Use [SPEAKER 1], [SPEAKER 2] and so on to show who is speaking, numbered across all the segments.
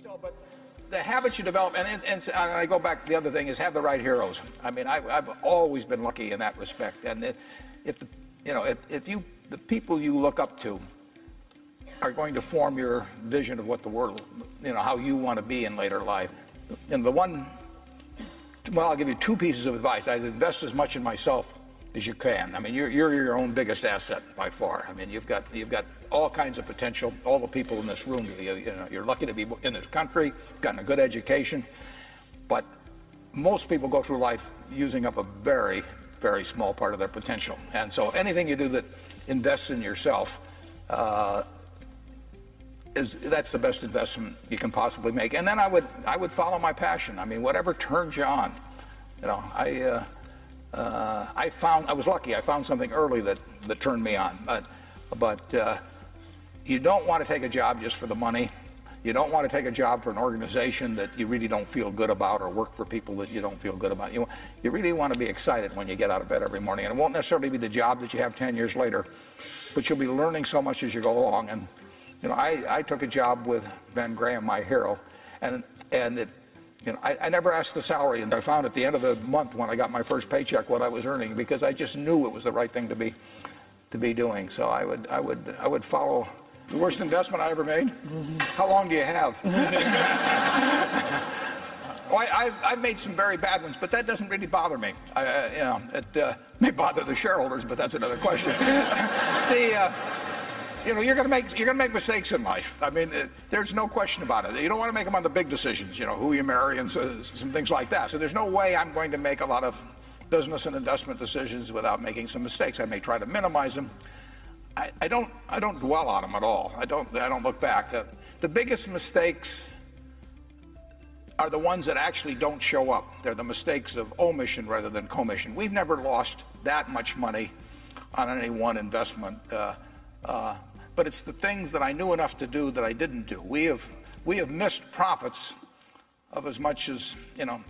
[SPEAKER 1] So, but the habits you develop, and I go back, the other thing is have the right heroes. I mean, I've always been lucky in that respect. And if the people you look up to are going to form your vision of what the world, how you want to be in later life. And I'll give you two pieces of advice. I'd invest as much in myself as you can. I mean, you're your own biggest asset by far. I mean, you've got all kinds of potential. All the people in this room, you're lucky to be in this country, gotten a good education, but most people go through life using up a very, very small part of their potential. And so anything you do that invests in yourself, that's the best investment you can possibly make. And then I would follow my passion. I mean, whatever turns you on. I was lucky. I found something early that turned me on. But you don't want to take a job just for the money. You don't want to take a job for an organization that you really don't feel good about, or work for people that you don't feel good about. You really want to be excited when you get out of bed every morning. And it won't necessarily be the job that you have 10 years later, but you'll be learning so much as you go along. And I took a job with Ben Graham, my hero, and I never asked the salary, and I found at the end of the month when I got my first paycheck what I was earning, because I just knew it was the right thing to be doing. So I would follow. The worst investment I ever made? How long do you have? Well, I've made some very bad ones, but that doesn't really bother me. It may bother the shareholders, but that's another question. You're going to make mistakes in life. I mean, there's no question about it. You don't want to make them on the big decisions, who you marry and some things like that. So there's no way I'm going to make a lot of business and investment decisions without making some mistakes. I may try to minimize them. I don't dwell on them at all. I don't look back. The biggest mistakes are the ones that actually don't show up. They're the mistakes of omission rather than commission. We've never lost that much money on any one investment. But it's the things that I knew enough to do that I didn't do. We have missed profits of as much as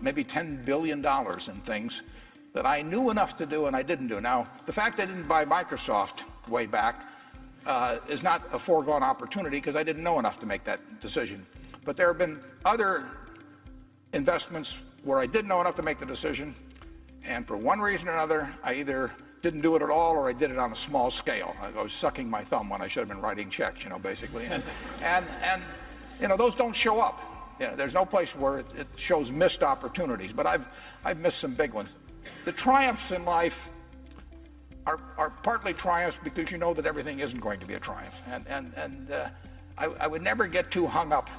[SPEAKER 1] maybe $10 billion in things that I knew enough to do and I didn't do. Now, the fact I didn't buy Microsoft way back is not a foregone opportunity, because I didn't know enough to make that decision. But there have been other investments where I did know enough to make the decision, and for one reason or another, I either didn't do it at all, or I did it on a small scale. I was sucking my thumb when I should have been writing checks, basically. And those don't show up. There's no place where it shows missed opportunities, but I've missed some big ones. The triumphs in life are partly triumphs because you know that everything isn't going to be a triumph. And I would never get too hung up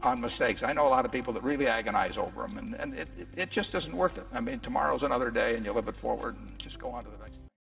[SPEAKER 1] on mistakes. I know a lot of people that really agonize over them, and it just isn't worth it. I mean, tomorrow's another day, and you live it forward and just go on to the next thing.